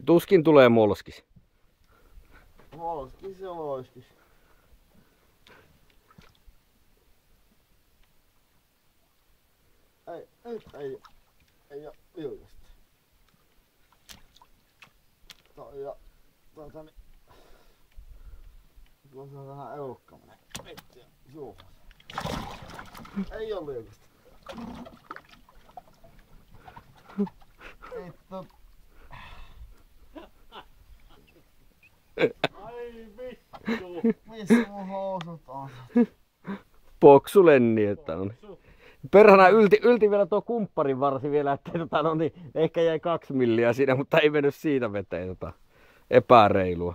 Tuskin tulee molskis. Molskis ja loiskis. Ei oo liukasta. Kun se on vähän eukkaminen. Suuhun. Ei oo liukasta. Ai vittu! Missä mun housut on? Poksu Lenni, että on. Perhana ylti vielä tuo kumpparin varsi vielä, että niin, ehkä jäi 2 milliä siinä, mutta ei mennyt siitä veteen epäreilua.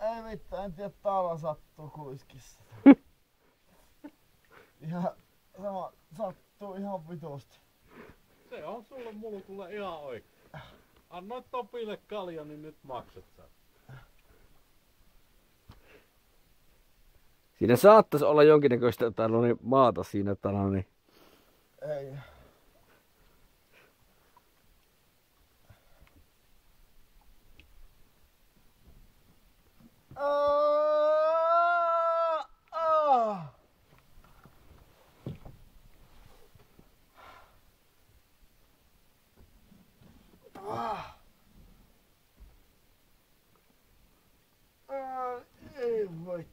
Ei vittu, en tiedä, täällä sattuu kuiskissa. Ihan sama, sattuu ihan vitusti. Se on sulle mulkulle ihan oikein. Annoit Topille kalja, niin nyt maksat sä. Siinä saattaisi olla jonkinnäköistä maata siinä. Ei. Ei voi.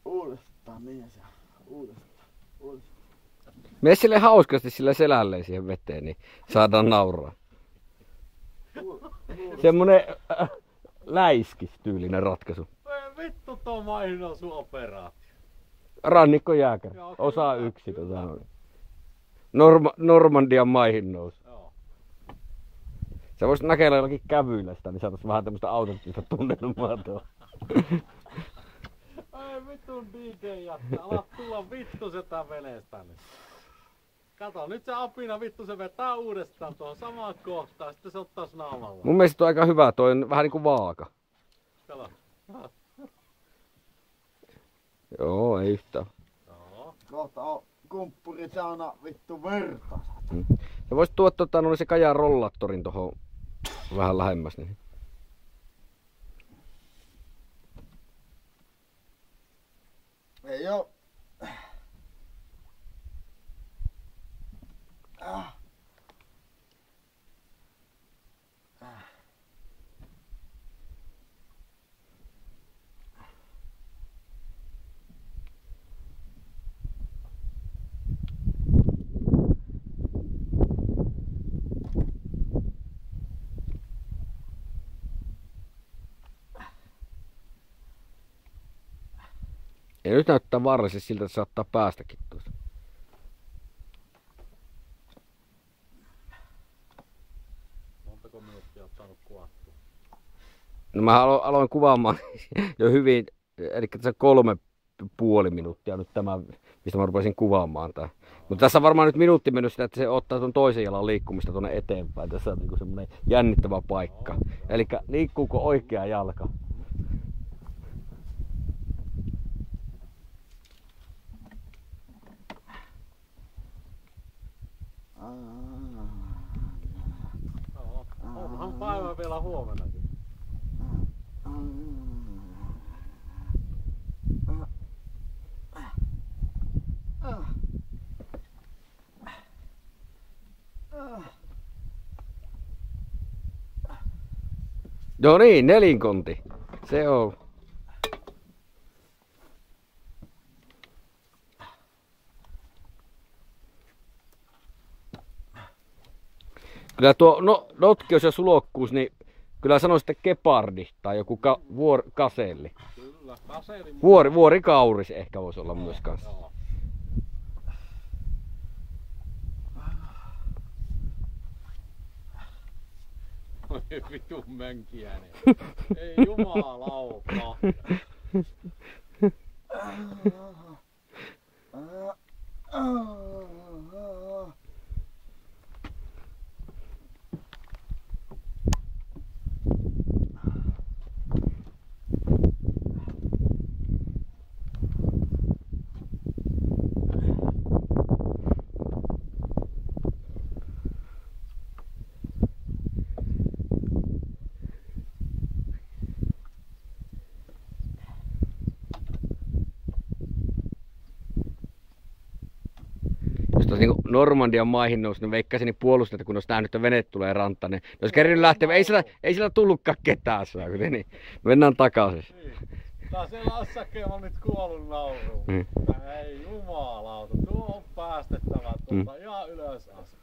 Uudestaan mies ja uudestaan. Mene sille hauskasti sillä selälleen siihen veteen, niin saadaan nauraa. Semmonen läiskistyylinen ratkaisu. Vittu tuo mainosoperaatio. Rannikkojääkäri. Osa 1. Normandian maihin nousu. Joo. Sä voisit näkeillä jollakin kävyillä sitä, niin saataisiin vähän tämmöstä autenttista tunnelmaa tuolla. Ai vitun DJ-jättä, alat tulla vittu sitä veneestä nyt. Kato, nyt se apina vittu se vetää uudestaan tuohon samaan kohtaan, sitten se ottais naamalla. Mun mielestä on aika hyvä, toi on vähän niinku vaaka. Kato. Joo, ei yhtään. Joo. Kohta on kumppuri sauna vittu verta. Sä voisit tuoda se Kajaan rollattorin tohon vähän lähemmäs. Niin. Ei oo. Ja nyt näyttää vaarallisesti siltä, että saattaa päästäkin tuosta. Montako minuuttia oot saanut kuvattua? No mä aloin kuvaamaan jo hyvin, eli tässä 3,5 minuuttia nyt tämä, mistä mä rupesin kuvaamaan tää. Mutta tässä on varmaan nyt minuutti mennyt sitä, että se ottaa tuon toisen jalan liikkumista tuonne eteenpäin. Tässä on niinku semmonen jännittävä paikka. Eli liikkuuko oikea jalka? Onhan päivä vielä huomennakin. No niin, nelinkonti. Se on. Kyllä tuo notkeus ja sulokkuus, niin kyllä sanoisin, että gepardi tai joku kaselli. Kyllä, kaselli. Vuorikauris ehkä voisi olla myös kanssa. Joo. Oi vitun mönkiäinen. Ei jumalauta. olisi niinku Normandian maihin noussut, niin veikkasin niin puolustajat, kun olisi nähnyt, että vene tulee rantaan, niin olisi kerinyt lähteä. Ei siellä tullutkaan ketään saa, niin mennään takaisin. Niin. Tää siellä Assakeema nyt kuollut nauruun. Ei jumalauta, tuo on päästettävä tuolta ihan ylös asti.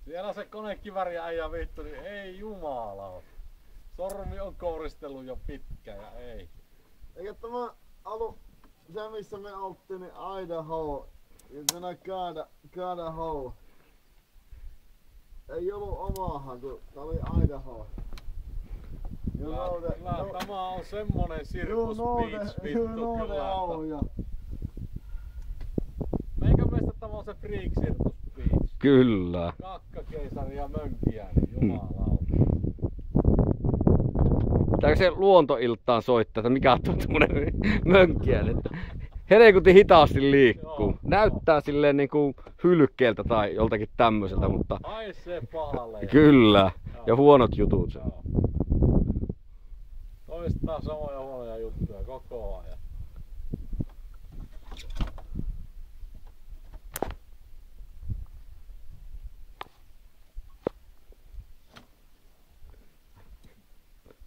Siellä se konekiväri äijä vittu, niin ei jumalauta. Sormi on kouristellut jo pitkään ja ei. Eikä tämä se missä me oltiin, niin Idaho. Ja tänä Idaho. Ei ollut omahan, kun tää oli Idaho. Kyllä tämä on semmonen Circus Beach vittu kyllä. Meikä mielestä tämä on se Freak Circus Beach. Kyllä. Kakkakeisari ja Mönkiäinen, jumalauta. Tääkö se luontoiltaan soittaa, että mikä on tommonen Mönkiäinen? Helekutin hitaasti liikkuu. Joo. Näyttää silleen niinku hylkeeltä tai joltakin tämmöiseltä, mutta Haisee pahalle. kyllä. Ja huonot jutut. Joo. Toistaa samoja huonoja juttuja koko ajan.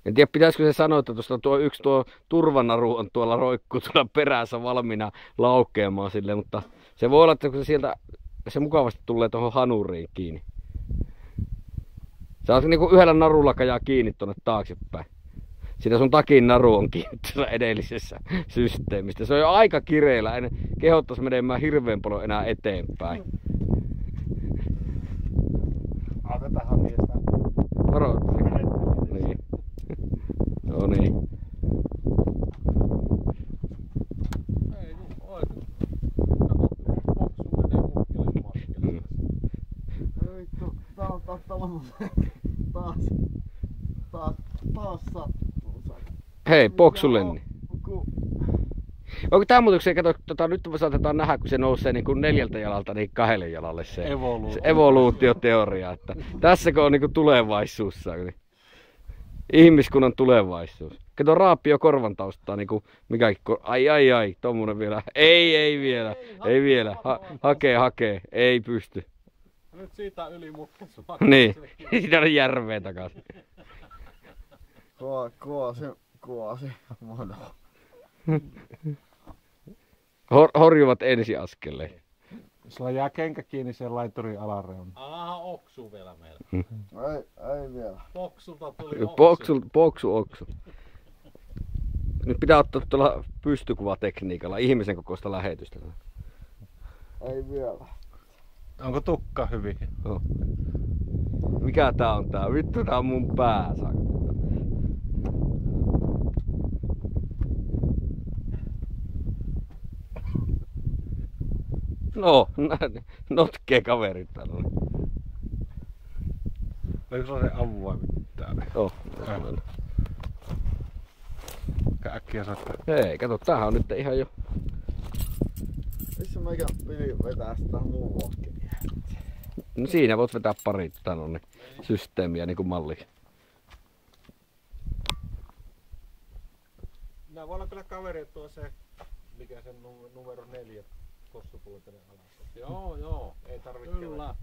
En tiedä, pitäisikö se sanoa, että tuo turvanaru on tuolla roikkuu tuolla perässä valmiina laukeamaan sille, mutta se voi olla, että kun se mukavasti tulee tuohon hanuriin kiinni. Sä oot niinku yhdellä narulla kajaa kiinni tuonne taaksepäin. Siinä sun takin naru on kiinni tuossa edellisessä systeemistä. Se on jo aika kireellä, en kehottais menemään hirveän paljon enää eteenpäin. Otetaanhan miestä. Varo. Niin. No niin. Ei nyt oikein. Kato, boksu menee mukkele matkelle. Vittu, taas sattuu. Hei, Boksulenni. Onko tää muuten, se, kato, nyt me saatetaan nähdä, kun se nousee niin kuin 4 jalalta niin 2 jalalle se evoluutioteoria. Että tässäkö on niin kuin tulevaisuus? Niin. Ihmiskunnan tulevaisuus. Kato, raapio korvan taustaa, niin kuin mikäkin. Ai, tommonen vielä. Ei vielä. Hakee. Ei pysty. Nyt siitä yli mutkassa. Niin, siitä on järveen takaisin. Kuosi. Mono. Horjuvat ensiaskeleen. Sulla jää kenkä kiinni sen laiturin alareunaan. Aha, oksu vielä meillä. Ei vielä. Boksulta tuli oksu. Boksu. Nyt pitää ottaa tuolla pystykuvatekniikalla ihmisen kokoista lähetystä. Ei vielä. Onko tukka hyvin? Oh. Mikä tää on tää? Vittu, tää on mun pää. No, notkee kaverit täällä. Oliko sulla se avuaimet täällä? Oh, äkkiä soittaa. Ei, kato, tämähän on nyt ihan jo. Missä meikä piti vetää sitä muun No siinä voit vetää pari tänne systeemiä niin kuin malli. Minä voi olla kyllä kaveri tuo se, mikä sen numero 4 kossupuoli tänne alas. Joo. Ei tarvitse. Kyllä.